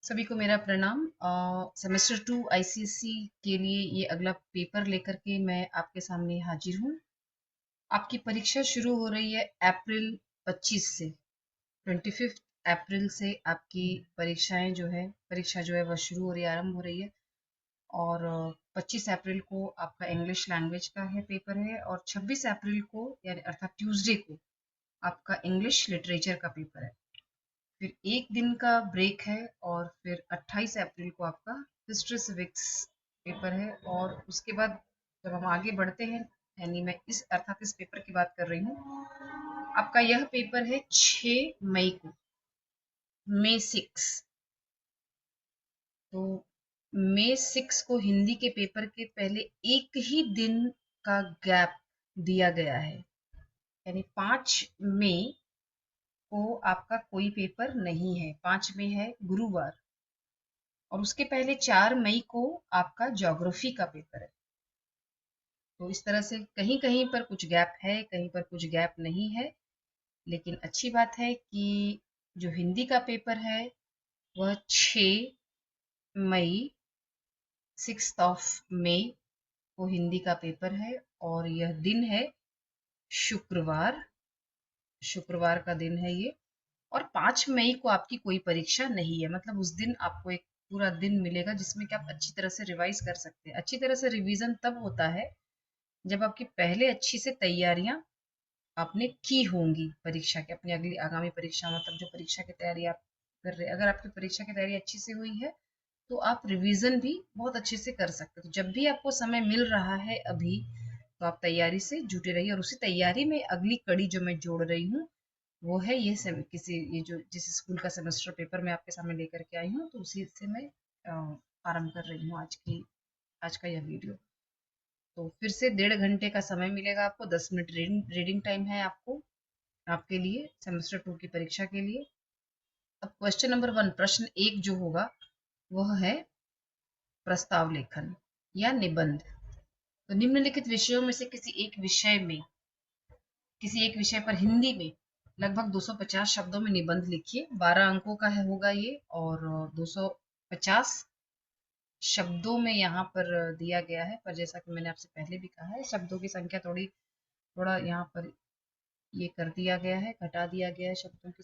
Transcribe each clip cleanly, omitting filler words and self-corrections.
सभी को मेरा प्रणाम। सेमेस्टर 2 आईसीएसई के लिए ये अगला पेपर लेकर के मैं आपके सामने हाजिर हूँ। आपकी परीक्षा शुरू हो रही है अप्रैल 25 से। 25 अप्रैल से आपकी परीक्षा जो है वह शुरू हो रही है, आरंभ हो रही है। और 25 अप्रैल को आपका इंग्लिश लैंग्वेज का है पेपर है, और 26 अप्रैल को यानी अर्थात ट्यूसडे को आपका इंग्लिश लिटरेचर का पेपर है। फिर एक दिन का ब्रेक है, और फिर 28 अप्रैल को आपका हिस्ट्री सिविक्स पेपर है। और उसके बाद जब हम आगे बढ़ते हैं, यानी मैं इस पेपर की बात कर रही हूँ, आपका यह पेपर है 6 मई को, मई 6। तो मई 6 को हिंदी के पेपर के पहले एक ही दिन का गैप दिया गया है, यानी 5 मई को आपका कोई पेपर नहीं है। 5 मई है गुरुवार, और उसके पहले 4 मई को आपका ज्योग्राफी का पेपर है। तो इस तरह से कहीं कहीं पर कुछ गैप है, कहीं पर कुछ गैप नहीं है। लेकिन अच्छी बात है कि जो हिंदी का पेपर है वह 6 मई, 6 को हिंदी का पेपर है, और यह दिन है शुक्रवार। शुक्रवार का दिन है ये। और 5 मई को आपकी कोई परीक्षा नहीं है, मतलब उस दिन आपको एक पूरा दिन मिलेगा जिसमें कि आप अच्छी तरह से रिवाइज कर सकते हैं। अच्छी तरह से रिवीजन तब होता है जब आपकी पहले अच्छी से तैयारियां आपने की होंगी परीक्षा की, अपनी अगली आगामी परीक्षा, मतलब जो परीक्षा की तैयारी आप कर रहे हैं, अगर आपकी परीक्षा की तैयारी अच्छी से हुई है तो आप रिवीजन भी बहुत अच्छे से कर सकते हो। तो जब भी आपको समय मिल रहा है अभी, तो आप तैयारी से जुटे रहिए। और उसी तैयारी में अगली कड़ी जो मैं जोड़ रही हूँ वो है ये जो जिस स्कूल का सेमेस्टर पेपर मैं आपके सामने लेकर के आई हूँ, तो उसी से मैं आरंभ कर रही हूँ आज का यह वीडियो। तो फिर से 1.5 घंटे का समय मिलेगा आपको। 10 मिनट रीडिंग टाइम है आपको, आपके लिए, सेमेस्टर 2 की परीक्षा के लिए। अब क्वेश्चन नंबर 1, प्रश्न 1 जो होगा वह है प्रस्ताव लेखन या निबंध। तो निम्नलिखित विषयों में से किसी एक विषय पर हिंदी में लगभग 250 शब्दों में निबंध लिखिए। 12 अंकों का होगा ये, और 250 शब्दों में यहाँ पर दिया गया है। पर जैसा कि मैंने आपसे पहले भी कहा है, शब्दों की संख्या थोड़ा यहाँ पर ये कर दिया गया है, घटा दिया गया है शब्दों की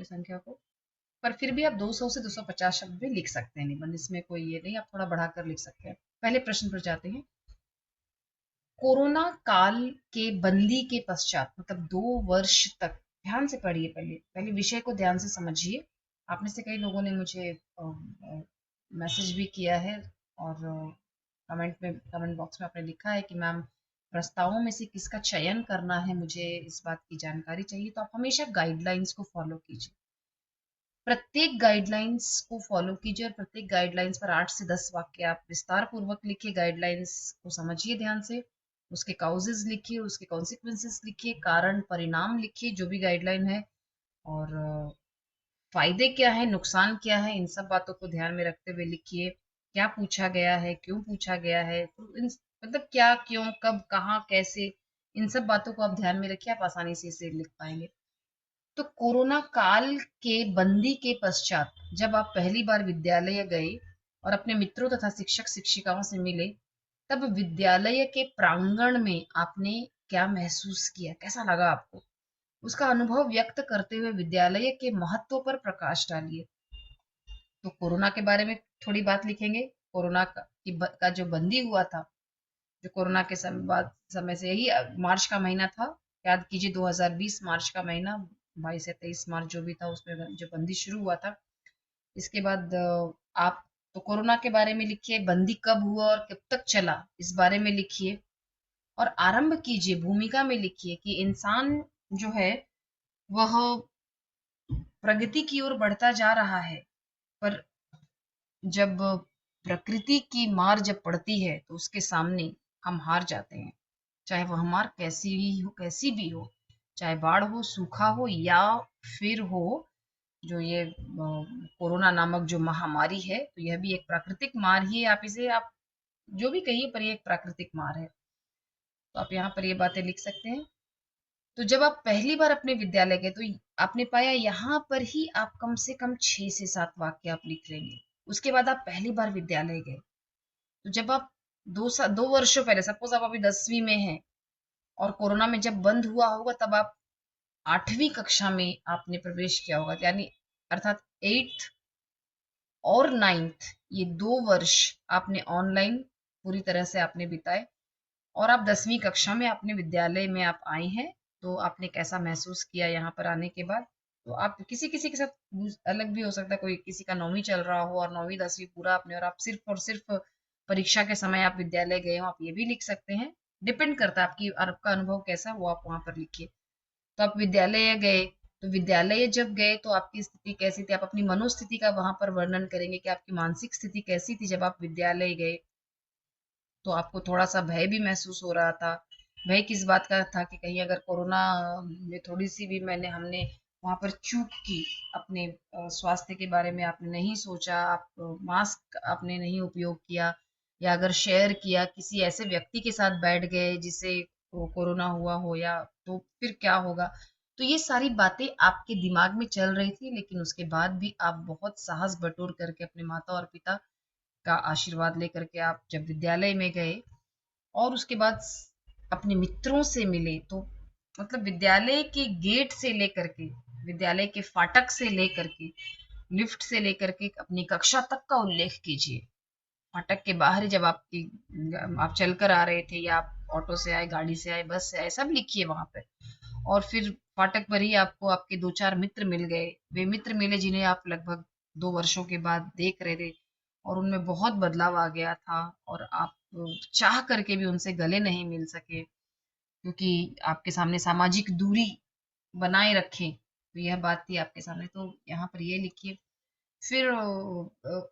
संख्या को। पर फिर भी आप 200 से 250 शब्द भी लिख सकते हैं निबंध, इसमें कोई ये नहीं, आप थोड़ा बढ़ाकर लिख सकते हैं। पहले प्रश्न पर जाते हैं। कोरोना काल के बंदी के पश्चात, मतलब 2 वर्ष तक, ध्यान से पढ़िए, पहले पहले विषय को ध्यान से समझिए। आप में से कई लोगों ने मुझे मैसेज भी किया है, और कमेंट बॉक्स में आपने लिखा है कि मैम, प्रस्तावों में से किसका चयन करना है, मुझे इस बात की जानकारी चाहिए। तो आप हमेशा गाइडलाइंस को फॉलो कीजिए, प्रत्येक गाइडलाइंस को फॉलो कीजिए, और प्रत्येक गाइडलाइंस पर 8 से 10 वाक्य आप विस्तार पूर्वक लिखिए। गाइडलाइंस को समझिए ध्यान से, उसके काउजेस लिखिए, उसके कॉन्सिक्वेंसेस लिखिए, कारण परिणाम लिखिए जो भी गाइडलाइन है, और फायदे क्या है, नुकसान क्या है, इन सब बातों को ध्यान में रखते हुए लिखिए। क्या पूछा गया है, क्यों पूछा गया है, तो मतलब क्या, क्यों, कब, कहाँ, कैसे, इन सब बातों को आप ध्यान में रखिए, आप आसानी से इसे लिख पाएंगे। तो कोरोना काल के बंदी के पश्चात जब आप पहली बार विद्यालय गए और अपने मित्रों तथा शिक्षक शिक्षिकाओं से मिले, तब विद्यालय के प्रांगण में आपने क्या महसूस किया, कैसा लगा आपको, उसका अनुभव व्यक्त करते हुए विद्यालय के महत्व पर प्रकाश डालिए। तो कोरोना के बारे में थोड़ी बात लिखेंगे। कोरोना का जो बंदी हुआ था, जो कोरोना के समय से, यही मार्च का महीना था, याद कीजिए 2020 मार्च का महीना, 22 या 23 मार्च जो भी था, उसमें जो बंदी शुरू हुआ था। इसके बाद आप तो कोरोना के बारे में लिखिए, बंदी कब हुआ और कब तक चला इस बारे में लिखिए, और आरंभ कीजिए, भूमिका में लिखिए कि इंसान जो है वह प्रगति की ओर बढ़ता जा रहा है, पर जब प्रकृति की मार जब पड़ती है तो उसके सामने हम हार जाते हैं। चाहे वह मार कैसी भी हो, चाहे बाढ़ हो, सूखा हो, या फिर हो जो ये कोरोना नामक जो महामारी है, तो यह भी एक प्राकृतिक मार ही है। आप जो भी कहिए, पर ये एक प्राकृतिक मार है। तो आप यहाँ पर ये बातें लिख सकते हैं। तो जब आप पहली बार अपने विद्यालय गए तो आपने पाया यहाँ पर ही आप कम से कम 6 से 7 वाक्य आप लिख लेंगे। उसके बाद आप पहली बार विद्यालय गए, तो जब आप 2 वर्षों पहले, सपोज आप अभी 10वीं में हैं और कोरोना में जब बंद हुआ होगा तब आप 8वीं कक्षा में आपने प्रवेश किया होगा, यानी अर्थात 8th और 9th, ये 2 वर्ष आपने ऑनलाइन पूरी तरह से आपने बिताए। और आप 10वीं कक्षा में अपने विद्यालय में आप आए हैं, तो आपने कैसा महसूस किया यहाँ पर आने के बाद? तो आप किसी किसी के साथ अलग भी हो सकता है, कोई किसी का 9वीं चल रहा हो और 9वीं 10वीं पूरा आपने, और आप सिर्फ और सिर्फ परीक्षा के समय आप विद्यालय गए हो, आप ये भी लिख सकते हैं। डिपेंड करता है आपका अनुभव कैसा, वो आप वहां पर लिखिए। तो आप विद्यालय गए, तो विद्यालय जब गए तो आपकी स्थिति कैसी थी? आप अपनी मनोस्थिति का वहां पर वर्णन करेंगे कि आपकी मानसिक स्थिति कैसी थी जब आप विद्यालय गए। तो आपको थोड़ा-सा भय भी महसूस हो रहा था। भय किस बात का था कि कहीं अगर कोरोना में थोड़ी-सी भी हमने वहाँ पर चूक की, अपने स्वास्थ्य के बारे में आपने नहीं सोचा, आप मास्क आपने नहीं उपयोग किया, या अगर शेयर किया, किसी ऐसे व्यक्ति के साथ बैठ गए जिसे कोरोना हुआ हो, या तो फिर क्या होगा? तो ये सारी बातें आपके दिमाग में चल रही थी, लेकिन उसके बाद भी आप बहुत साहस बटोर करके अपने माता और पिता का आशीर्वाद लेकर के आप जब विद्यालय में गए और उसके बाद अपने मित्रों से मिले, तो मतलब विद्यालय के गेट से लेकर के, विद्यालय के फाटक से लेकर के, लिफ्ट से लेकर के अपनी कक्षा तक का उल्लेख कीजिए। फाटक के बाहर जब आप चलकर आ रहे थे, या आप ऑटो से आए, गाड़ी से आए, बस से आए, सब लिखिए वहां पे। और फिर फाटक पर ही आपको आपके 2-4 मित्र मिल गए, वे मित्र मिले जिन्हें आप लगभग 2 वर्षों के बाद देख रहे थे, और उनमें बहुत बदलाव आ गया था, और आप चाह करके भी उनसे गले नहीं मिल सके, क्योंकि आपके सामने सामाजिक दूरी बनाए रखें, तो यह बात थी आपके सामने। तो यहाँ पर ये लिखिए। फिर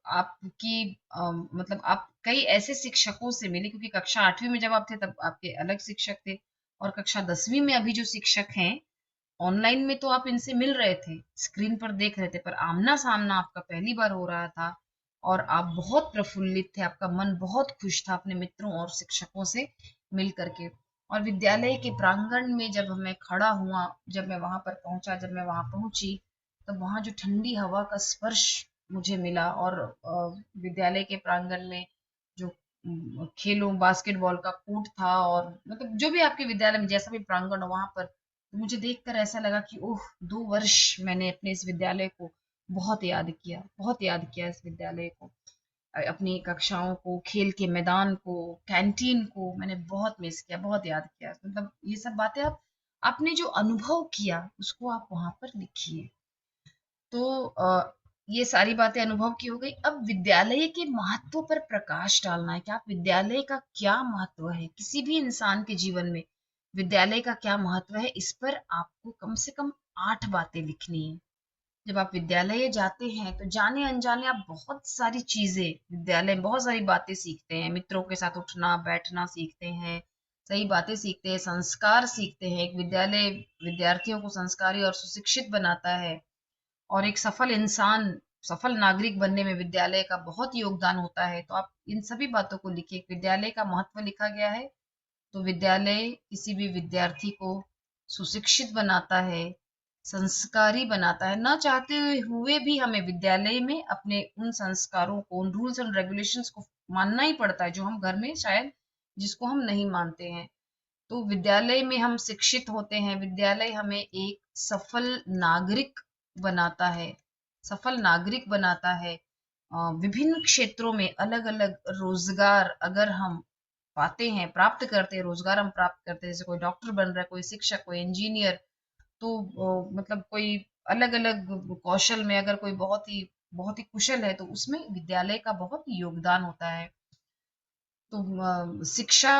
आपकी मतलब आप कई ऐसे शिक्षकों से मिले, क्योंकि कक्षा 8वीं में जब आप थे तब आपके अलग शिक्षक थे, और कक्षा 10वीं में अभी जो शिक्षक हैं, ऑनलाइन में तो आप इनसे मिल रहे थे, स्क्रीन पर देख रहे थे, पर आमना सामना आपका पहली बार हो रहा था, और आप बहुत प्रफुल्लित थे, आपका मन बहुत खुश था अपने मित्रों और शिक्षकों से मिल करके। और विद्यालय के प्रांगण में जब मैं खड़ा हुआ, जब मैं वहां पर पहुंचा, जब मैं वहां पहुंची, तब वहां जो ठंडी हवा का स्पर्श मुझे मिला, और विद्यालय के प्रांगण में जो खेलों, बास्केटबॉल का कोर्ट था, और मतलब जो भी आपके विद्यालय में जैसा भी प्रांगण हो वहां पर, तो मुझे देखकर ऐसा लगा कि ओह, 2 वर्ष मैंने अपने इस विद्यालय को बहुत याद किया, बहुत याद किया इस विद्यालय को, अपनी कक्षाओं को, खेल के मैदान को, कैंटीन को मैंने बहुत मिस किया, बहुत याद किया। मतलब ये सब बातें आप, आपने जो अनुभव किया उसको आप वहां पर लिखिए। तो ये सारी बातें अनुभव की हो गई। अब विद्यालय के महत्व पर प्रकाश डालना है कि आप विद्यालय का क्या महत्व है किसी भी इंसान के जीवन में, विद्यालय का क्या महत्व है, इस पर आपको कम से कम 8 बातें लिखनी है। जब आप विद्यालय जाते हैं तो जाने अनजाने आप बहुत सारी चीजें, विद्यालय में बहुत सारी बातें सीखते हैं, मित्रों के साथ उठना बैठना सीखते हैं, सही बातें सीखते हैं, संस्कार सीखते हैं। एक विद्यालय विद्यार्थियों को संस्कारी और सुशिक्षित बनाता है, और एक सफल इंसान, सफल नागरिक बनने में विद्यालय का बहुत योगदान होता है। तो आप इन सभी बातों को लिखिए। विद्यालय का महत्व लिखा गया है, तो विद्यालय किसी भी विद्यार्थी को सुशिक्षित बनाता है, संस्कारी बनाता है। ना चाहते हुए भी हमें विद्यालय में अपने उन संस्कारों को, उन रूल्स एंड रेगुलेशंस को मानना ही पड़ता है, जो हम घर में शायद, जिसको हम नहीं मानते हैं। तो विद्यालय में हम शिक्षित होते हैं, विद्यालय हमें एक सफल नागरिक बनाता है, सफल नागरिक बनाता है। विभिन्न क्षेत्रों में अलग अलग रोजगार अगर हम पाते हैं, प्राप्त करते हैं, रोजगार हम प्राप्त करते हैं, जैसे कोई डॉक्टर बन रहा है, कोई शिक्षक, कोई इंजीनियर, तो मतलब कोई अलग अलग कौशल में अगर कोई बहुत ही कुशल है, तो उसमें विद्यालय का बहुत योगदान होता है। तो शिक्षा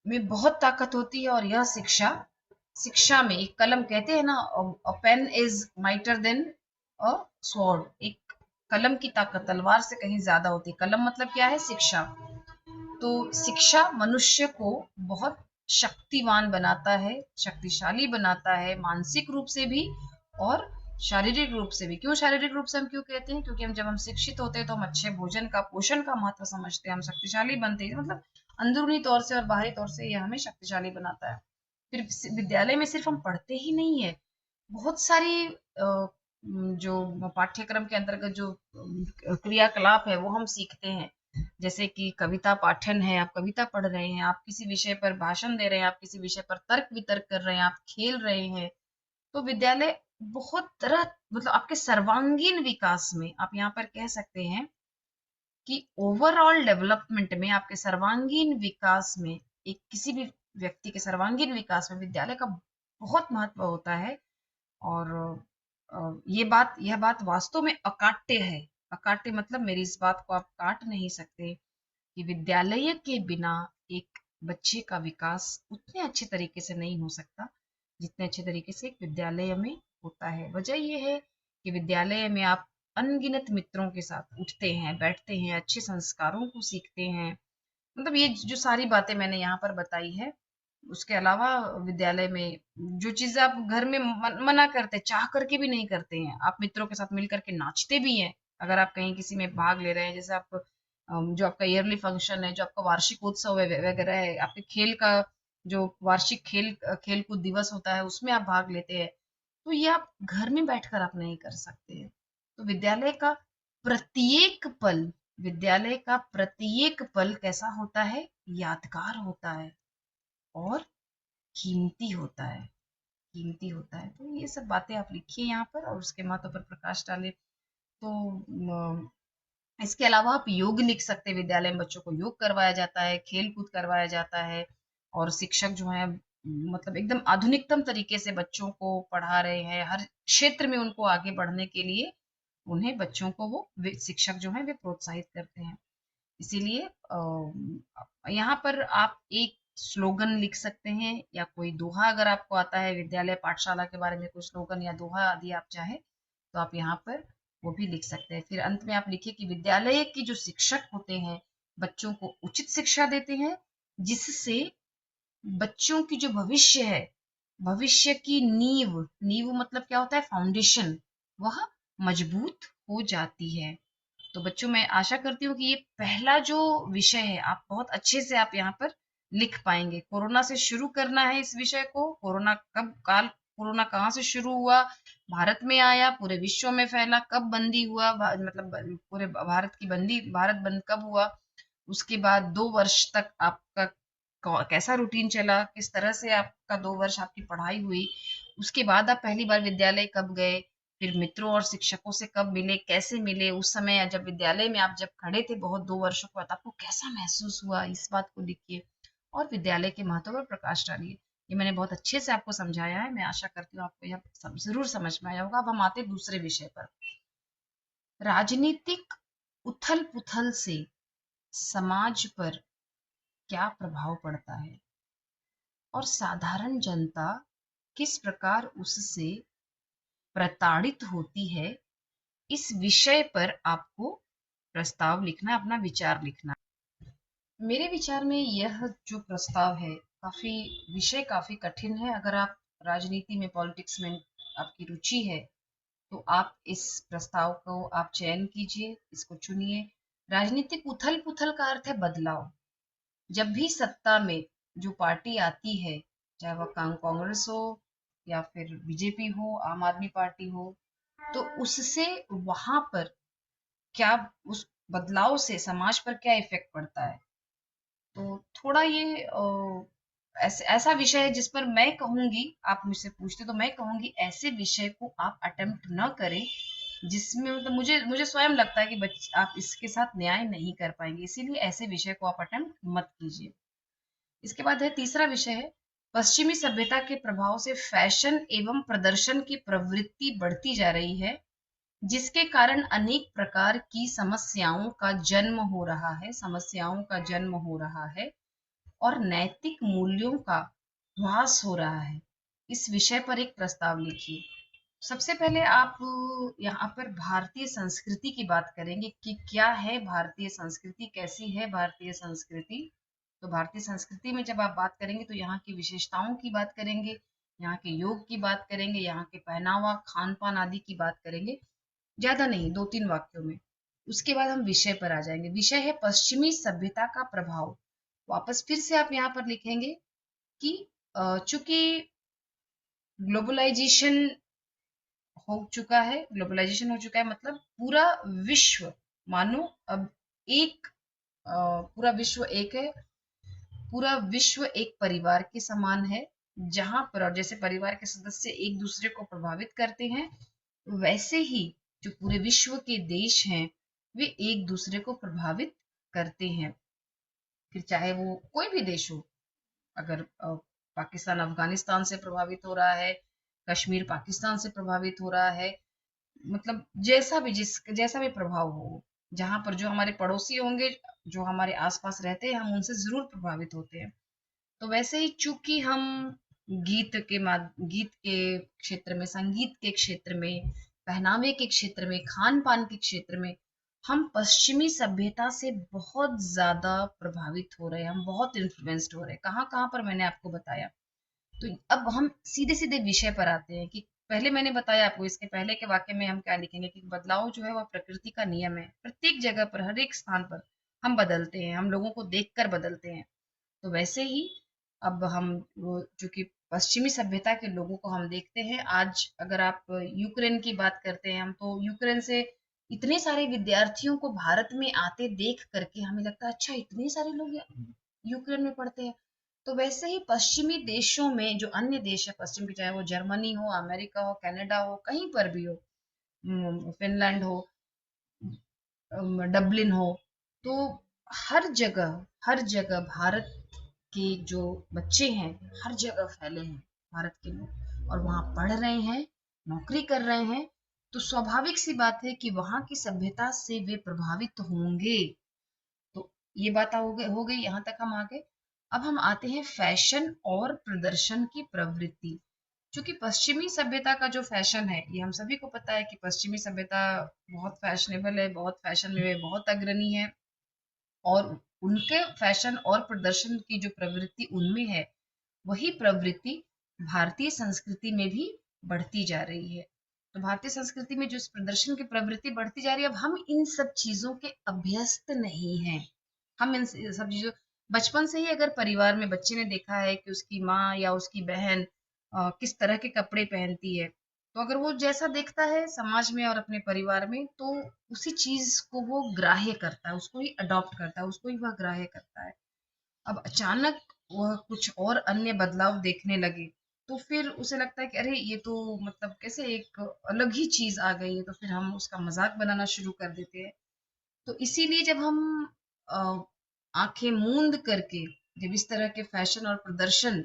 में बहुत ताकत होती है, और यह शिक्षा, शिक्षा में एक कलम, कहते हैं ना, a pen is mightier than a sword, एक कलम की ताकत तलवार से कहीं ज्यादा होती है। कलम मतलब क्या है? शिक्षा। तो शिक्षा मनुष्य को बहुत शक्तिवान बनाता है, शक्तिशाली बनाता है, मानसिक रूप से भी और शारीरिक रूप से भी। क्यों शारीरिक रूप से हम क्यों कहते हैं? क्योंकि हम जब हम शिक्षित होते हैं तो हम अच्छे भोजन का, पोषण का महत्व समझते हैं, हम शक्तिशाली बनते हैं, मतलब अंदरूनी तौर से और बाहरी तौर से यह हमें शक्तिशाली बनाता है। फिर विद्यालय में सिर्फ हम पढ़ते ही नहीं है, बहुत सारी जो पाठ्यक्रम के अंतर्गत जो क्रियाकलाप है वो हम सीखते हैं। जैसे कि कविता पाठन है, आप कविता पढ़ रहे हैं, आप किसी विषय पर भाषण दे रहे हैं, आप किसी विषय पर तर्क वितर्क कर रहे हैं, आप खेल रहे हैं। तो विद्यालय बहुत तरह, मतलब आपके सर्वांगीण विकास में, आप यहाँ पर कह सकते हैं कि ओवरऑल डेवलपमेंट में, आपके सर्वांगीण विकास में, एक किसी भी व्यक्ति के सर्वांगीण विकास में विद्यालय का बहुत महत्व होता है। और यह बात वास्तव में अकाट्य है। अकाट्य मतलब मेरी इस बात को आप काट नहीं सकते कि विद्यालय के बिना एक बच्चे का विकास उतने अच्छे तरीके से नहीं हो सकता जितने अच्छे तरीके से एक विद्यालय में होता है। वजह यह है कि विद्यालय में आप अनगिनत मित्रों के साथ उठते हैं, बैठते हैं, अच्छे संस्कारों को सीखते हैं। मतलब ये जो सारी बातें मैंने यहाँ पर बताई है, उसके अलावा विद्यालय में जो चीजें आप घर में मना करते, चाह करके भी नहीं करते हैं, आप मित्रों के साथ मिल करके नाचते भी हैं। अगर आप कहीं किसी में भाग ले रहे हैं, जैसे आप जो आपका ईयरली फंक्शन है, जो आपका वार्षिक उत्सव है वगैरह है, आपके खेल का जो वार्षिक खेलकूद दिवस होता है, उसमें आप भाग लेते हैं, तो ये आप घर में बैठकर आप नहीं कर सकते हैं। तो प्रत्येक पल विद्यालय का प्रत्येक पल कैसा होता है? यादगार होता है और कीमती होता है। कीमती होता है। तो ये सब बातें आप लिखिए यहाँ पर और उसके महत्व पर प्रकाश डालें। तो इसके अलावा आप योग लिख सकते हैं। विद्यालय में बच्चों को योग करवाया जाता है, खेल कूद करवाया जाता है, और शिक्षक जो है मतलब एकदम आधुनिकतम तरीके से बच्चों को पढ़ा रहे हैं। हर क्षेत्र में उनको आगे बढ़ने के लिए उन्हें, बच्चों को वो शिक्षक जो है वे प्रोत्साहित करते हैं। इसीलिए यहाँ पर आप एक स्लोगन लिख सकते हैं या कोई दोहा, अगर आपको आता है विद्यालय पाठशाला के बारे में कोई स्लोगन या दोहा आदि आप चाहे तो आप यहाँ पर वो भी लिख सकते हैं। फिर अंत में आप लिखिए कि विद्यालय के जो शिक्षक होते हैं बच्चों को उचित शिक्षा देते हैं, जिससे बच्चों की जो भविष्य है, भविष्य की नींव, नींव मतलब क्या होता है? फाउंडेशन, वह मजबूत हो जाती है। तो बच्चों, मैं आशा करती हूँ कि ये पहला जो विषय है आप बहुत अच्छे से आप यहाँ पर लिख पाएंगे। कोरोना से शुरू करना है इस विषय को। कोरोना कहाँ से शुरू हुआ, भारत में आया, पूरे विश्व में फैला, कब बंदी हुआ, मतलब पूरे भारत बंद कब हुआ, उसके बाद 2 वर्ष तक आपका कैसा रूटीन चला, किस तरह से आपका 2 वर्ष आपकी पढ़ाई हुई, उसके बाद आप पहली बार विद्यालय कब गए, फिर मित्रों और शिक्षकों से कब मिले, कैसे मिले, उस समय जब विद्यालय में आप जब खड़े थे बहुत 2 वर्षों के बाद आपको कैसा महसूस हुआ, इस बात को लिखिए और विद्यालय के महत्व पर प्रकाश डालिए। ये मैंने बहुत अच्छे से आपको समझाया है। मैं आशा करती हूँ आपको यह जरूर समझ में आया होगा। अब हम आते दूसरे विषय पर। राजनीतिक उथल पुथल से समाज पर क्या प्रभाव पड़ता है और साधारण जनता किस प्रकार उससे प्रताड़ित होती है, इस विषय पर आपको प्रस्ताव लिखना, अपना विचार लिखना। मेरे विचार में यह जो प्रस्ताव है, विषय काफी कठिन है। अगर आप राजनीति में, पॉलिटिक्स में आपकी रुचि है तो आप इस प्रस्ताव को आप चयन कीजिए, इसको चुनिए। राजनीतिक उथल पुथल का अर्थ है बदलाव। जब भी सत्ता में जो पार्टी आती है, चाहे वह कांग्रेस हो या फिर बीजेपी हो, आम आदमी पार्टी हो, तो उससे वहां पर क्या, उस बदलाव से समाज पर क्या इफेक्ट पड़ता है। तो थोड़ा ये ऐसा विषय है जिस पर मैं कहूंगी, आप मुझसे पूछते तो मैं कहूंगी ऐसे विषय को आप अटेम्प्ट न करें जिसमें, मतलब मुझे स्वयं लगता है कि आप इसके साथ न्याय नहीं कर पाएंगे, इसीलिए ऐसे विषय को आप अटेम्प्ट मत कीजिए। इसके बाद है तीसरा विषय है, पश्चिमी सभ्यता के प्रभाव से फैशन एवं प्रदर्शन की प्रवृत्ति बढ़ती जा रही है, जिसके कारण अनेक प्रकार की समस्याओं का जन्म हो रहा है और नैतिक मूल्यों का ह्रास हो रहा है। इस विषय पर एक प्रस्ताव लिखिए। सबसे पहले आप यहाँ पर भारतीय संस्कृति की बात करेंगे कि क्या है भारतीय संस्कृति, कैसी है भारतीय संस्कृति। तो भारतीय संस्कृति में जब आप बात करेंगे तो यहाँ की विशेषताओं की बात करेंगे, यहाँ के योग की बात करेंगे, यहाँ के पहनावा, खान पान आदि की बात करेंगे, ज्यादा नहीं, 2-3 वाक्यों में। उसके बाद हम विषय पर आ जाएंगे। विषय है पश्चिमी सभ्यता का प्रभाव। वापस फिर से आप यहाँ पर लिखेंगे कि चूंकि ग्लोबलाइजेशन ग्लोबलाइजेशन हो चुका है, मतलब पूरा विश्व, मानो अब एक पूरा विश्व एक है, पूरा विश्व एक परिवार के समान है, जहां पर, और जैसे परिवार के सदस्य एक दूसरे को प्रभावित करते हैं, वैसे ही जो पूरे विश्व के देश हैं वे एक दूसरे को प्रभावित करते हैं। फिर चाहे वो कोई भी देश हो, अगर पाकिस्तान अफगानिस्तान से प्रभावित हो रहा है, कश्मीर पाकिस्तान से प्रभावित हो रहा है, मतलब जैसा भी प्रभाव हो, जहां पर जो हमारे पड़ोसी होंगे, जो हमारे आसपास रहते हैं, हम उनसे जरूर प्रभावित होते हैं। तो वैसे ही चूंकि हम गीत के क्षेत्र में, संगीत के क्षेत्र में, पहनावे के क्षेत्र में, खान पान के क्षेत्र में हम पश्चिमी सभ्यता से बहुत ज्यादा प्रभावित हो रहे हैं, हम बहुत इन्फ्लुएंस्ड हो रहे हैं। कहाँ कहाँ पर मैंने आपको बताया। तो अब हम सीधे सीधे विषय पर आते हैं कि पहले मैंने बताया आपको, इसके पहले के वाक्य में हम क्या लिखेंगे कि बदलाव जो है वह प्रकृति का नियम है, प्रत्येक जगह पर, हर एक स्थान पर हम बदलते हैं, हम लोगों को देखकर बदलते हैं। तो वैसे ही अब हम वो जो कि पश्चिमी सभ्यता के लोगों को हम देखते हैं आज, अगर आप यूक्रेन की बात करते हैं, हम तो यूक्रेन से इतने सारे विद्यार्थियों को भारत में आते देख करके हमें लगता है अच्छा इतने सारे लोग यूक्रेन में पढ़ते हैं। तो वैसे ही पश्चिमी देशों में जो अन्य देश है पश्चिम के, चाहे वो जर्मनी हो, अमेरिका हो, कनाडा हो, कहीं पर भी हो, फिनलैंड हो, डबलिन हो, तो हर जगह भारत के जो बच्चे हैं हर जगह फैले हैं, भारत के लोग, और वहां पढ़ रहे हैं, नौकरी कर रहे हैं। तो स्वाभाविक सी बात है कि वहां की सभ्यता से वे प्रभावित होंगे। तो ये बात हो गई, यहाँ तक हम आ गए। अब हम आते हैं फैशन और प्रदर्शन की प्रवृत्ति। क्योंकि पश्चिमी सभ्यता का जो फैशन है, ये हम सभी को पता है कि पश्चिमी सभ्यता बहुत फैशनेबल है, बहुत फैशन में बहुत अग्रणी है, और उनके फैशन और प्रदर्शन की जो प्रवृत्ति उनमें है, वही प्रवृत्ति भारतीय संस्कृति में भी बढ़ती जा रही है। तो भारतीय संस्कृति में जो इस प्रदर्शन की प्रवृत्ति बढ़ती जा रही है, अब हम इन सब चीजों के अभ्यस्त नहीं हैं। हम इन सब चीजों, बचपन से ही अगर परिवार में बच्चे ने देखा है कि उसकी माँ या उसकी बहन किस तरह के कपड़े पहनती है, तो अगर वो जैसा देखता है समाज में और अपने परिवार में, तो उसी चीज को वो ग्राह्य करता है, उसको ही अडॉप्ट करता है, उसको ही वह ग्राह्य करता है। अब अचानक वह कुछ और अन्य बदलाव देखने लगे, तो फिर उसे लगता है कि अरे ये तो मतलब कैसे एक अलग ही चीज आ गई है, तो फिर हम उसका मजाक बनाना शुरू कर देते हैं। तो इसीलिए जब हम अ, आंखें मूंद करके जब इस तरह के फैशन और प्रदर्शन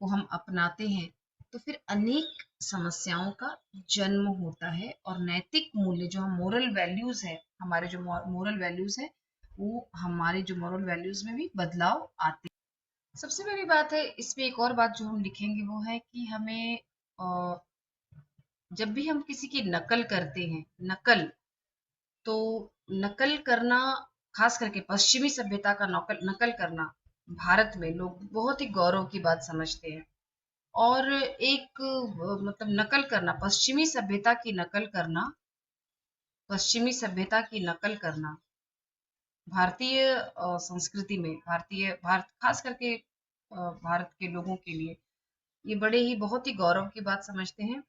को हम अपनाते हैं, तो फिर अनेक समस्याओं का जन्म होता है, और नैतिक मूल्य जो हम मोरल वैल्यूज है, हमारे जो मोरल वैल्यूज है, वो हमारे जो मोरल वैल्यूज में भी बदलाव आते हैं। सबसे पहली बात है इसमें, एक और बात जो हम लिखेंगे वो है कि हमें जब भी हम किसी की नकल करते हैं, तो नकल करना, खास करके पश्चिमी सभ्यता का नकल नकल करना, भारत में लोग बहुत ही गौरव की बात समझते हैं। और एक मतलब नकल करना, पश्चिमी सभ्यता की नकल करना भारतीय संस्कृति में, भारत खास करके भारत के लोगों के लिए ये बड़े ही बहुत ही गौरव की बात समझते हैं।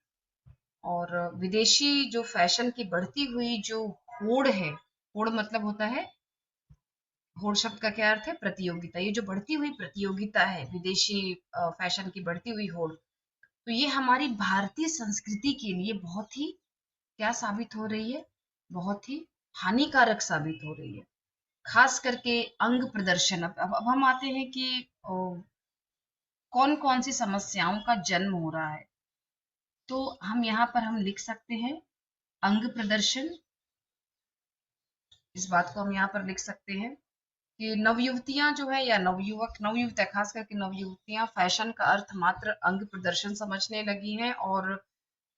और विदेशी जो फैशन की बढ़ती हुई जो होड़ है, होड़ मतलब होता है, होड़ शब्द का क्या अर्थ है, प्रतियोगिता, ये जो बढ़ती हुई प्रतियोगिता है, विदेशी फैशन की बढ़ती हुई होड़, तो ये हमारी भारतीय संस्कृति के लिए बहुत ही क्या साबित हो रही है, बहुत ही हानिकारक साबित हो रही है। खास करके अंग प्रदर्शन। अब हम आते हैं कि कौन कौन सी समस्याओं का जन्म हो रहा है। तो हम यहाँ पर हम लिख सकते हैं अंग प्रदर्शन, इस बात को हम यहाँ पर लिख सकते हैं कि नवयुवतियां जो है, या नवयुवतियां, खास करके नवयुवतियां फैशन का अर्थ मात्र अंग प्रदर्शन समझने लगी हैं, और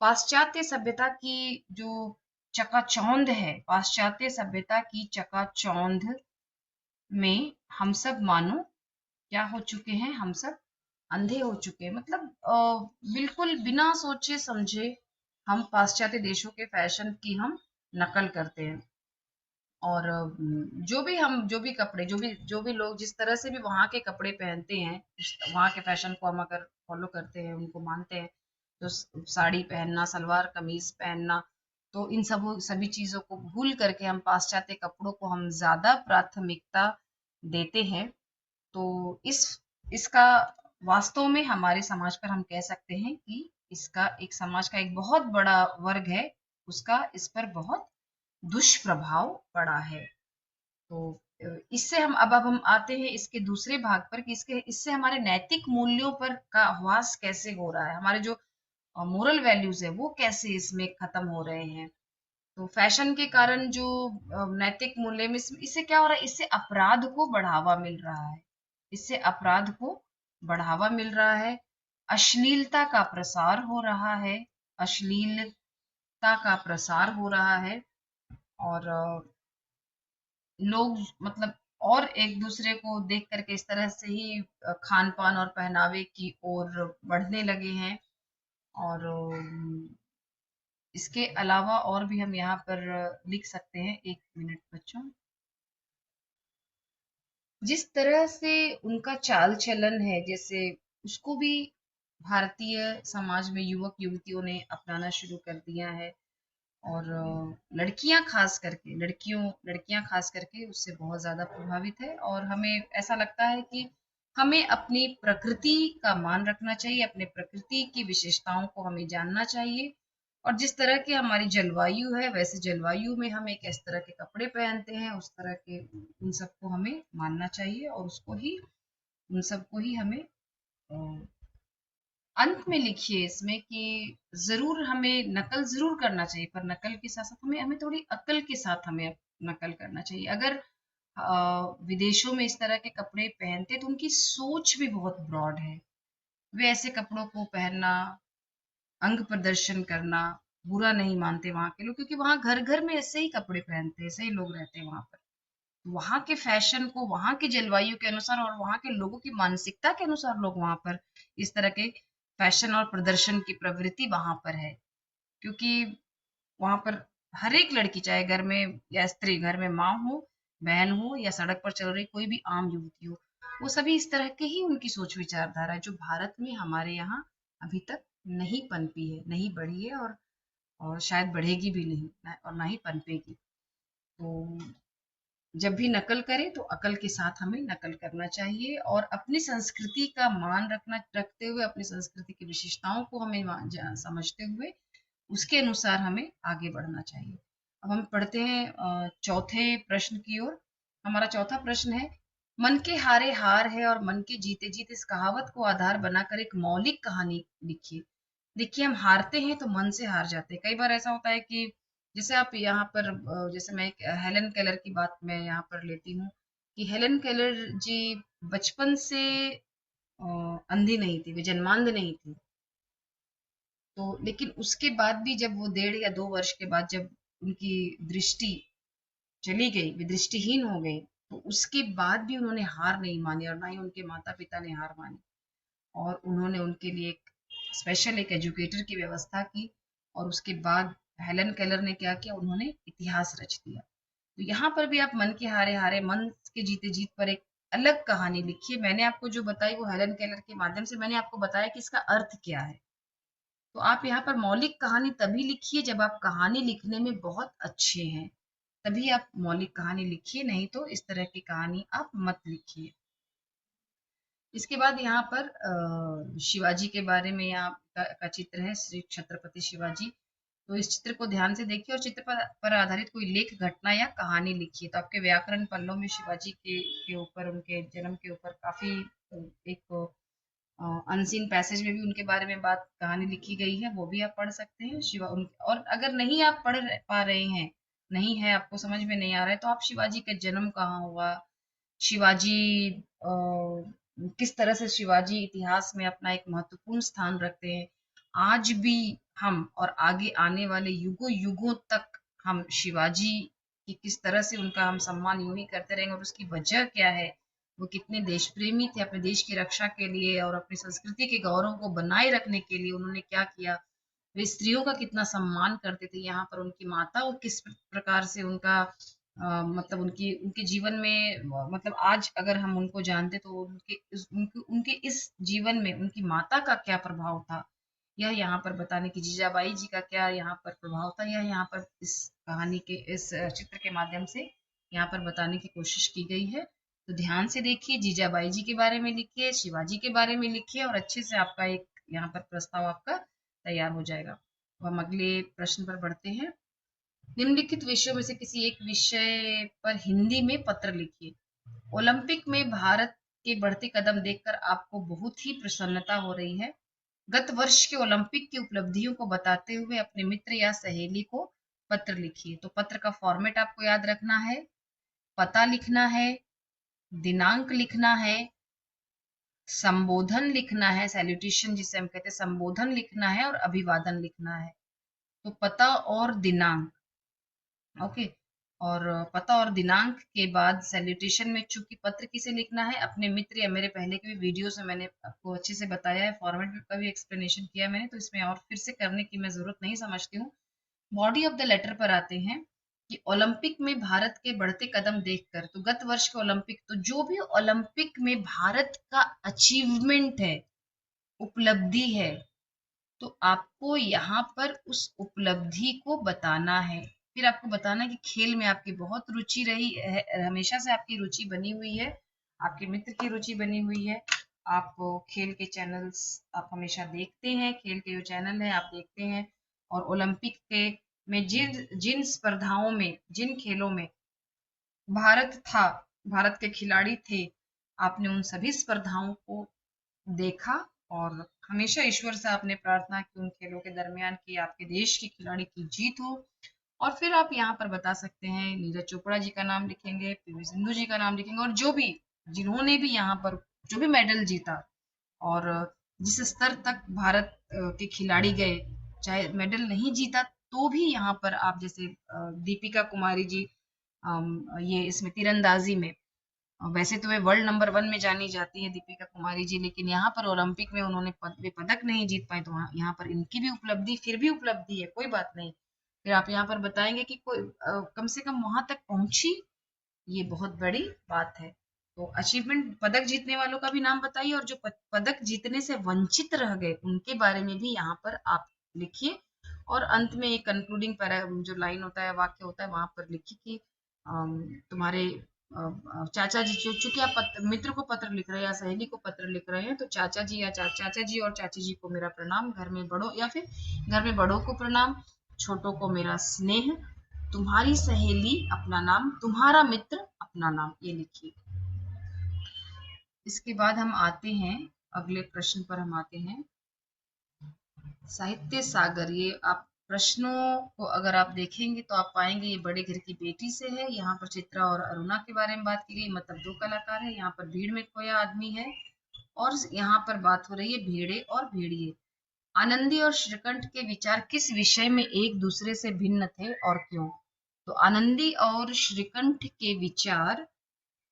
पाश्चात्य सभ्यता की जो चकाचौंध है, पाश्चात्य सभ्यता की चकाचौंध में हम सब मानो क्या हो चुके हैं, हम सब अंधे हो चुके हैं। मतलब बिल्कुल बिना सोचे समझे हम पाश्चात्य देशों के फैशन की हम नकल करते हैं। और जो भी कपड़े जो भी लोग जिस तरह से भी वहाँ के कपड़े पहनते हैं, वहाँ के फैशन को हम अगर फॉलो करते हैं, उनको मानते हैं, तो साड़ी पहनना, सलवार कमीज पहनना, तो इन सब सभी चीजों को भूल करके हम पाश्चात्य कपड़ों को हम ज्यादा प्राथमिकता देते हैं। तो इसका वास्तव में हमारे समाज पर हम कह सकते हैं कि इसका एक समाज का एक बहुत बड़ा वर्ग है, उसका इस पर बहुत दुष्प्रभाव पड़ा है। तो इससे अब हम आते हैं इसके दूसरे भाग पर कि इसके इससे हमारे नैतिक मूल्यों पर का ह्रास कैसे हो रहा है, हमारे जो मोरल वैल्यूज है वो कैसे इसमें खत्म हो रहे हैं। तो फैशन के कारण जो नैतिक मूल्य में इससे क्या हो रहा है, इससे अपराध को बढ़ावा मिल रहा है, इससे अपराध को बढ़ावा मिल रहा है, अश्लीलता का प्रसार हो रहा है, अश्लीलता का प्रसार हो रहा है, और लोग मतलब और एक दूसरे को देख करके इस तरह से ही खान पान और पहनावे की ओर बढ़ने लगे हैं। और इसके अलावा और भी हम यहाँ पर लिख सकते हैं, एक मिनट बच्चों, जिस तरह से उनका चाल चलन है, जैसे उसको भी भारतीय समाज में युवक युवतियों ने अपनाना शुरू कर दिया है। और लड़कियां खास करके उससे बहुत ज्यादा प्रभावित है। और हमें ऐसा लगता है कि हमें अपनी प्रकृति का मान रखना चाहिए, अपने प्रकृति की विशेषताओं को हमें जानना चाहिए, और जिस तरह की हमारी जलवायु है वैसे जलवायु में हम एक इस तरह के कपड़े पहनते हैं, उस तरह के उन सबको हमें मानना चाहिए, और उसको ही उन सबको ही हमें अ, अंत में लिखिए इसमें कि जरूर हमें नकल जरूर करना चाहिए, पर नकल के साथ साथ हमें थोड़ी अकल के साथ हमें नकल करना चाहिए। अगर विदेशों में इस तरह के कपड़े पहनते तो उनकी सोच भी बहुत ब्रॉड है, वे ऐसे कपड़ों को पहनना, अंग प्रदर्शन करना बुरा नहीं मानते वहां के लोग, क्योंकि वहां घर घर में ऐसे ही कपड़े पहनते हैं, ऐसे ही लोग रहते हैं वहां पर। वहां के फैशन को वहां की जलवायु के अनुसार और वहां के लोगों की मानसिकता के अनुसार लोग वहां पर इस तरह के फैशन और प्रदर्शन की प्रवृत्ति वहां पर है। क्योंकि वहां पर हर एक लड़की, चाहे घर में या स्त्री, घर में माँ हो, बहन हो, या सड़क पर चल रही कोई भी आम युवती हो, वो सभी इस तरह के ही उनकी सोच विचारधारा है, जो भारत में हमारे यहाँ अभी तक नहीं पनपी है, नहीं बढ़ी है, और शायद बढ़ेगी भी नहीं, और ना ही पनपेगी। तो जब भी नकल करें तो अकल के साथ हमें नकल करना चाहिए, और अपनी संस्कृति का मान रखते हुए, अपनी संस्कृति की विशेषताओं को हमें समझते हुए उसके अनुसार हमें आगे बढ़ना चाहिए। अब हम पढ़ते हैं चौथे प्रश्न की ओर। हमारा चौथा प्रश्न है, मन के हारे हार है और मन के जीते जीत, इस कहावत को आधार बनाकर एक मौलिक कहानी लिखिए। देखिए, हम हारते हैं तो मन से हार जाते हैं। कई बार ऐसा होता है कि जैसे आप यहाँ पर जैसे मैं एक हेलन केलर की बात मैं यहाँ पर लेती हूँ, कि हेलन केलर जी बचपन से अंधी नहीं थी, वे जन्मांध नहीं थी। तो लेकिन उसके बाद भी जब वो 1.5 या 2 वर्ष के बाद जब उनकी दृष्टि चली गई, वे दृष्टिहीन हो गई, तो उसके बाद भी उन्होंने हार नहीं मानी, और ना ही उनके माता पिता ने हार मानी, और उन्होंने उनके लिए एक स्पेशल एक एजुकेटर की व्यवस्था की। और उसके बाद हेलन केलर ने क्या किया, उन्होंने इतिहास रच दिया। तो यहाँ पर भी आप मन के हारे हारे, मन के जीते जीत पर एक अलग कहानी लिखिए। मैंने आपको जो बताई वो हेलन केलर के माध्यम से मैंने आपको बताया कि इसका अर्थ क्या है। तो आप यहाँ पर मौलिक कहानी तभी लिखिए जब आप कहानी लिखने में बहुत अच्छे हैं, तभी आप मौलिक कहानी लिखिए, नहीं तो इस तरह की कहानी आप मत लिखिए। इसके बाद यहाँ पर शिवाजी के बारे में यहाँ का चित्र है, श्री छत्रपति शिवाजी। तो इस चित्र को ध्यान से देखिए और चित्र पर आधारित कोई लेख, घटना या कहानी लिखिए। तो आपके व्याकरण पन्नों में शिवाजी के ऊपर, उनके जन्म के ऊपर काफी एक अनसीन पैसेज में भी उनके बारे में बात, कहानी लिखी गई है, वो भी आप पढ़ सकते हैं। और अगर नहीं आप पढ़ पा रहे हैं, नहीं है आपको समझ में नहीं आ रहा है, तो आप शिवाजी का जन्म कहाँ हुआ, शिवाजी किस तरह से शिवाजी इतिहास में अपना एक महत्वपूर्ण स्थान रखते हैं, आज भी हम और आगे आने वाले युगों युगों तक हम शिवाजी की किस तरह से उनका हम सम्मान यूं ही करते रहेंगे, और उसकी वजह क्या है, वो कितने देश प्रेमी थे, अपने देश की रक्षा के लिए और अपनी संस्कृति के गौरव को बनाए रखने के लिए उन्होंने क्या किया, वे स्त्रियों का कितना सम्मान करते थे, यहाँ पर उनकी माता और किस प्रकार से उनका मतलब उनकी उनके जीवन में मतलब आज अगर हम उनको जानते तो उनके इस जीवन में उनकी माता का क्या प्रभाव था, यह यहाँ पर बताने की, जीजाबाई जी का क्या यहाँ पर प्रभाव था, यह यहाँ पर इस कहानी के इस चित्र के माध्यम से यहाँ पर बताने की कोशिश की गई है। तो ध्यान से देखिए, जीजाबाई जी के बारे में लिखिए, शिवाजी के बारे में लिखिए और अच्छे से आपका एक यहाँ पर प्रस्ताव आपका तैयार हो जाएगा। तो हम अगले प्रश्न पर बढ़ते हैं। निम्नलिखित विषयों में से किसी एक विषय पर हिंदी में पत्र लिखिए। ओलंपिक में भारत के बढ़ते कदम देखकर आपको बहुत ही प्रसन्नता हो रही है। गत वर्ष के ओलंपिक की उपलब्धियों को बताते हुए अपने मित्र या सहेली को पत्र लिखिए। तो पत्र का फॉर्मेट आपको याद रखना है, पता लिखना है, दिनांक लिखना है, संबोधन लिखना है, सैल्यूटेशन जिसे हम कहते हैं, संबोधन लिखना है और अभिवादन लिखना है। तो पता और दिनांक, ओके। और पता और दिनांक के बाद सैल्यूटेशन में चूंकि पत्र किसे लिखना है, अपने मित्र या मेरे पहले के भी वीडियो से मैंने आपको अच्छे से बताया है, फॉर्मेट का भी एक्सप्लेनेशन किया मैंने, तो इसमें और फिर से करने की मैं जरूरत नहीं समझती हूँ। बॉडी ऑफ द लेटर पर आते हैं कि ओलंपिक में भारत के बढ़ते कदम देखकर, तो गत वर्ष के ओलंपिक, तो जो भी ओलंपिक में भारत का अचीवमेंट है, उपलब्धि है, तो आपको यहाँ पर उस उपलब्धि को बताना है। फिर आपको बताना है कि खेल में आपकी बहुत रुचि रही है, हमेशा से आपकी रुचि बनी हुई है, आपके मित्र की रुचि बनी हुई है, आप खेल के चैनल्स आप हमेशा देखते हैं, खेल के जो चैनल है आप देखते हैं, और ओलंपिक के में जिन जिन स्पर्धाओं में, जिन खेलों में भारत था, भारत के खिलाड़ी थे, आपने उन सभी स्पर्धाओं को देखा और हमेशा ईश्वर से आपने प्रार्थना की उन खेलों के दरमियान कि आपके देश के खिलाड़ी की जीत हो। और फिर आप यहाँ पर बता सकते हैं, नीरज चोपड़ा जी का नाम लिखेंगे, पीवी सिंधु जी का नाम लिखेंगे, और जो भी जिन्होंने भी यहाँ पर जो भी मेडल जीता और जिस स्तर तक भारत के खिलाड़ी गए, चाहे मेडल नहीं जीता तो भी यहाँ पर आप जैसे दीपिका कुमारी जी, ये इसमें तीरंदाजी में, वैसे तो वे वर्ल्ड नंबर 1 में जानी जाती है दीपिका कुमारी जी, लेकिन यहाँ पर ओलंपिक में उन्होंने वे पदक नहीं जीत पाए, तो यहाँ पर इनकी भी उपलब्धि फिर भी उपलब्धि है, कोई बात नहीं। फिर आप यहाँ पर बताएंगे कि कोई कम से कम वहां तक पहुंची, ये बहुत बड़ी बात है। तो अचीवमेंट, पदक जीतने वालों का भी नाम बताइए, और जो पदक जीतने से वंचित रह गए उनके बारे में भी यहाँ पर आप लिखिए। और अंत में एक कंक्लूडिंग पैरा जो लाइन होता है, वाक्य होता है, वहां पर लिखिए कि तुम्हारे चाचा जी, चूंकि आप मित्र को पत्र लिख रहे हैं या सहेली को पत्र लिख रहे हैं, तो चाचा जी या चाचा जी और चाची जी को मेरा प्रणाम, घर में बड़ों या फिर घर में बड़ों को प्रणाम, छोटों को मेरा स्नेह, तुम्हारी सहेली अपना नाम, तुम्हारा मित्र अपना नाम, ये लिखिए। इसके बाद हम आते हैं अगले प्रश्न पर, हम आते हैं साहित्य सागर। ये आप प्रश्नों को अगर आप देखेंगे तो आप पाएंगे ये बड़े घर की बेटी से है। यहाँ पर चित्रा और अरुणा के बारे में बात की गई, मतलब दो कलाकार है। यहाँ पर भीड़ में खोया आदमी है, और यहाँ पर बात हो रही है भेड़े और भेड़िए। आनंदी और श्रीकंठ के विचार किस विषय में एक दूसरे से भिन्न थे और क्यों? तो आनंदी और श्रीकंठ के विचार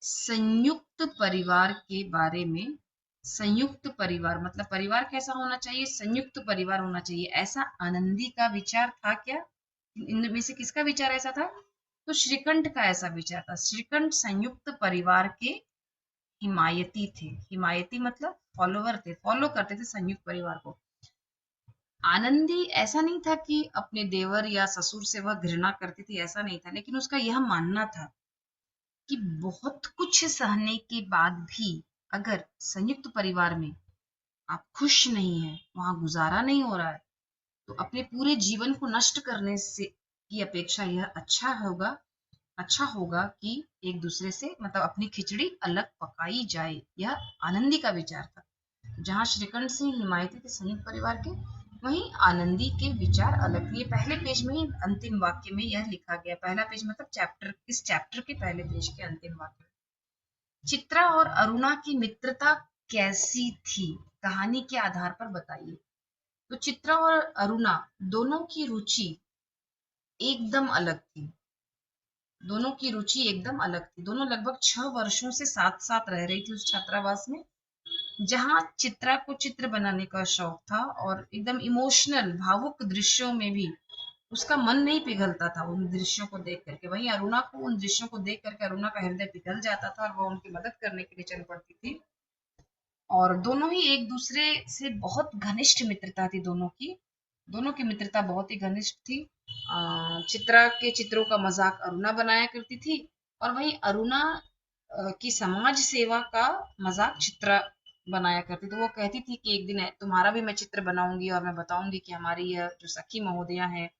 संयुक्त परिवार के बारे में, संयुक्त परिवार मतलब परिवार कैसा होना चाहिए, संयुक्त परिवार होना चाहिए, ऐसा आनंदी का विचार था क्या? इनमें से किसका विचार ऐसा था? तो श्रीकंठ का ऐसा विचार था। श्रीकंठ संयुक्त परिवार के हिमायती थे। हिमायती मतलब फॉलोवर थे, फॉलो करते थे संयुक्त परिवार को। आनंदी ऐसा नहीं था कि अपने देवर या ससुर से वह घृणा करती थी, ऐसा नहीं था, लेकिन उसका यह मानना था कि बहुत कुछ सहने के बाद भी अगर संयुक्त परिवार में आप खुश नहीं है, वहां गुजारा नहीं हो रहा है, तो अपने पूरे जीवन को नष्ट करने से की अपेक्षा यह अच्छा होगा कि एक दूसरे से मतलब अपनी खिचड़ी अलग पकाई जाए। यह आनंदी का विचार था। जहां श्रीकंठ सिंह हिमायती थे संयुक्त परिवार के, वहीं आनंदी के विचार अलग थे। ये पहले पेज में ही अंतिम वाक्य में यह लिखा गया, पहला पेज मतलब चैप्टर, इस चैप्टर के पहले पेज के अंतिम वाक्य। चित्रा और अरुणा की मित्रता कैसी थी, कहानी के आधार पर बताइए। तो चित्रा और अरुणा दोनों की रुचि एकदम अलग थी, दोनों की रुचि एकदम अलग थी। दोनों लगभग 6 वर्षों से साथ साथ रह रही थी उस छात्रावास में, जहां चित्रा को चित्र बनाने का शौक था और एकदम इमोशनल भावुक दृश्यों में भी उसका मन नहीं पिघलता था उन दृश्यों को देख करके। वहीं अरुणा को उन दृश्यों को देख करके अरुणा का हृदय पिघल जाता था और वह उनकी मदद करने के लिए चल पड़ती थी। और दोनों ही एक दूसरे से बहुत घनिष्ठ मित्रता थी दोनों की। दोनों की मित्रता बहुत ही घनिष्ठ थी। चित्रा के चित्रों का मजाक अरुणा बनाया करती थी और वहीं अरुणा की समाज सेवा का मजाक चित्रा बनाया करती थी। वो कहती थी कि एक दिन तुम्हारा भी मैं चित्र बनाऊंगी और मैं बताऊंगी कि हमारी यह जो सखी महोदया है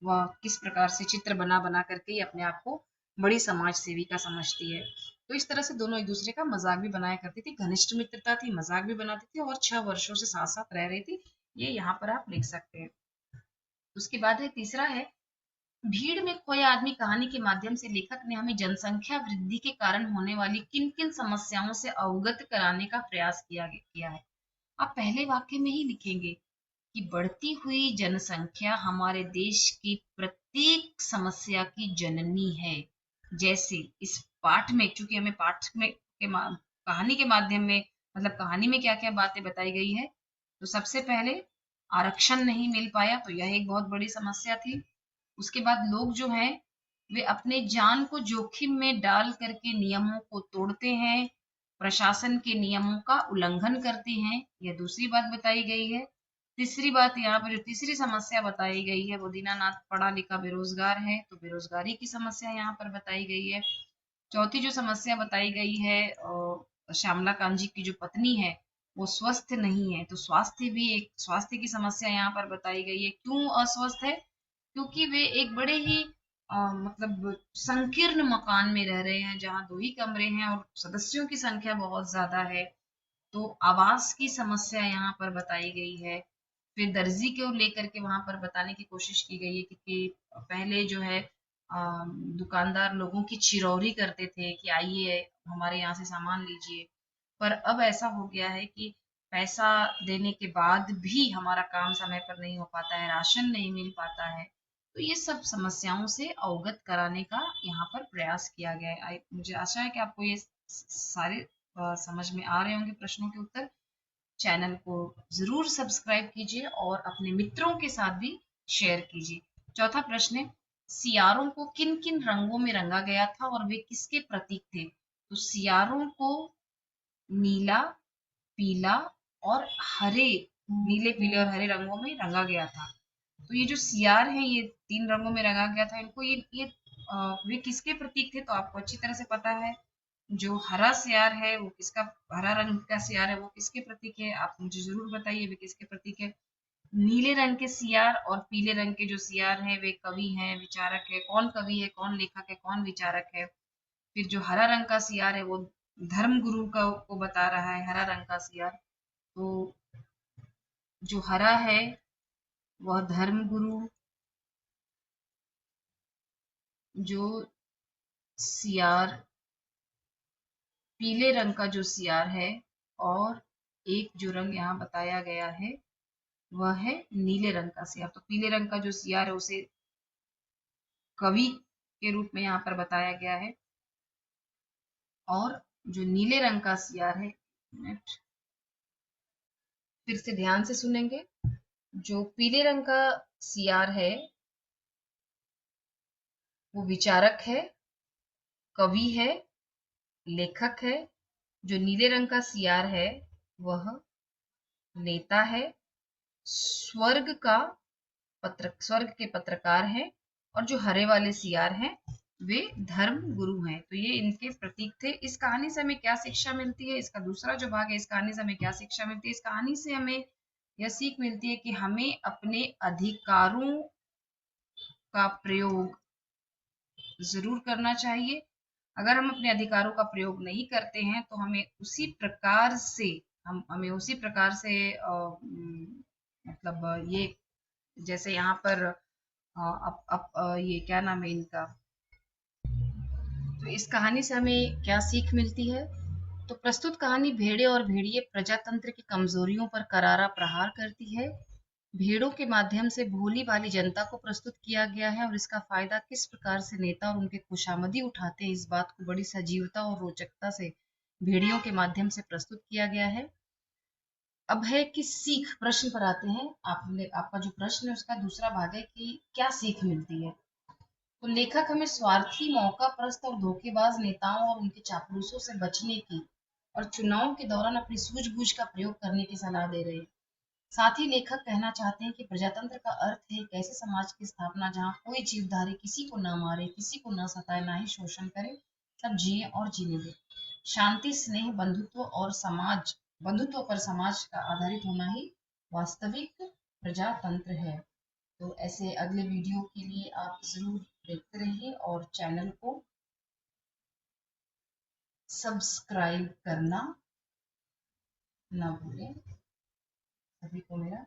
वह किस प्रकार से चित्र बना बना करके ही अपने आप को बड़ी समाज सेविका समझती है। तो इस तरह से दोनों एक दूसरे का मजाक भी बनाया करती थी, घनिष्ठ मित्रता थी, मजाक भी बनाती थी और 6 वर्षों से साथ साथ रह रही थी। ये यहाँ पर आप लिख सकते हैं। उसके बाद है तीसरा है, भीड़ में खोया आदमी कहानी के माध्यम से लेखक ने हमें जनसंख्या वृद्धि के कारण होने वाली किन किन समस्याओं से अवगत कराने का प्रयास किया है। आप पहले वाक्य में ही लिखेंगे कि बढ़ती हुई जनसंख्या हमारे देश की प्रत्येक समस्या की जननी है। जैसे इस पाठ में, चूंकि हमें पाठ में कहानी के माध्यम में, मतलब कहानी में क्या क्या बातें बताई गई है, तो सबसे पहले आरक्षण नहीं मिल पाया, तो यह एक बहुत बड़ी समस्या थी। उसके बाद लोग जो हैं वे अपने जान को जोखिम में डाल करके नियमों को तोड़ते हैं, प्रशासन के नियमों का उल्लंघन करते हैं, यह दूसरी बात बताई गई है। तीसरी बात, यहाँ पर जो तीसरी समस्या बताई गई है वो दीनानाथ पढ़ा लिखा बेरोजगार है, तो बेरोजगारी की समस्या यहाँ पर बताई गई है। चौथी जो समस्या बताई गई है, श्यामला कांजी की जो पत्नी है वो स्वस्थ नहीं है, तो स्वास्थ्य की समस्या यहाँ पर बताई गई है। क्यों अस्वस्थ है? क्योंकि वे एक बड़े ही मतलब संकीर्ण मकान में रह रहे हैं जहाँ 2 ही कमरे हैं और सदस्यों की संख्या बहुत ज्यादा है, तो आवास की समस्या यहाँ पर बताई गई है। फिर दर्जी को लेकर के वहां पर बताने की कोशिश की गई है कि पहले जो है दुकानदार लोगों की चिरौरी करते थे कि आइए हमारे यहाँ से सामान लीजिए, पर अब ऐसा हो गया है कि पैसा देने के बाद भी हमारा काम समय पर नहीं हो पाता है, राशन नहीं मिल पाता है। तो ये सब समस्याओं से अवगत कराने का यहाँ पर प्रयास किया गया है। मुझे आशा है कि आपको ये सारे समझ में आ रहे होंगे प्रश्नों के उत्तर। चैनल को जरूर सब्सक्राइब कीजिए और अपने मित्रों के साथ भी शेयर कीजिए। चौथा प्रश्न है, सियारों को किन किन रंगों में रंगा गया था और वे किसके प्रतीक थे? तो सियारों को नीला, पीला और हरे, नीले पीले और हरे रंगों में रंगा गया था। तो ये जो सियार है ये 3 रंगों में रंगा गया था। इनको वे किसके प्रतीक थे? तो आपको अच्छी तरह से पता है। जो हरा सियार है वो किसका, हरा रंग का सियार है वो किसके प्रतीक है? आप मुझे जरूर बताइए वे किसके प्रतीक है। नीले रंग के सियार और पीले रंग के जो सियार हैं वे कवि हैं, विचारक है। कौन कवि है, कौन लेखक है, कौन विचारक है? फिर जो हरा रंग का सियार है वो धर्म गुरु को बता रहा है, हरा रंग का सियार। तो जो हरा है वह धर्म गुरु, जो सियार पीले रंग का जो सियार है, और एक जो रंग यहाँ बताया गया है वह है नीले रंग का सियार। तो पीले रंग का जो सियार है उसे कवि के रूप में यहाँ पर बताया गया है, और जो नीले रंग का सियार है, फिर से ध्यान से सुनेंगे, जो पीले रंग का सियार है वो विचारक है, कवि है, लेखक है। जो नीले रंग का सियार है वह नेता है, स्वर्ग के पत्रकार हैं, और जो हरे वाले सियार हैं वे धर्म गुरु हैं। तो ये इनके प्रतीक थे। इस कहानी से हमें क्या शिक्षा मिलती है? इसका दूसरा जो भाग है, इस कहानी से हमें क्या शिक्षा मिलती है? इस कहानी से हमें यह सीख मिलती है कि हमें अपने अधिकारों का प्रयोग जरूर करना चाहिए। अगर हम अपने अधिकारों का प्रयोग नहीं करते हैं तो हमें उसी प्रकार से मतलब ये, जैसे यहाँ पर ये क्या नाम है इनका, तो इस कहानी से हमें क्या सीख मिलती है? तो प्रस्तुत कहानी भेड़े और भेड़िए प्रजातंत्र की कमजोरियों पर करारा प्रहार करती है। भेड़ों के माध्यम से भोली भाली जनता को प्रस्तुत किया गया है और इसका फायदा किस प्रकार से नेता और उनके खुशामदी उठाते हैं, इस बात को बड़ी सजीवता और रोचकता से भेड़ियों के माध्यम से प्रस्तुत किया गया है। अब है कि सीख, प्रश्न पर आते हैं। आपका जो प्रश्न है उसका दूसरा भाग है कि क्या सीख मिलती है। तो लेखक हमें स्वार्थी, मौकापरस्त और धोखेबाज नेताओं और उनके चापलूसों से बचने की और चुनाव के दौरान अपनी सूझबूझ का प्रयोग करने की सलाह दे रहे हैं। साथ ही लेखक कहना चाहते हैं कि प्रजातंत्र का अर्थ है एक ऐसे समाज की स्थापना जहाँ कोई जीवधारी किसी को ना मारे, किसी को ना सताए, ना ही शोषण करे, सब जिए और जीने दे। शांति, स्नेह, बंधुत्व पर समाज का आधारित होना ही वास्तविक प्रजातंत्र है। तो ऐसे अगले वीडियो के लिए आप जरूर देखते रहिए और चैनल को सब्सक्राइब करना ना भूलें। सभी को मेरा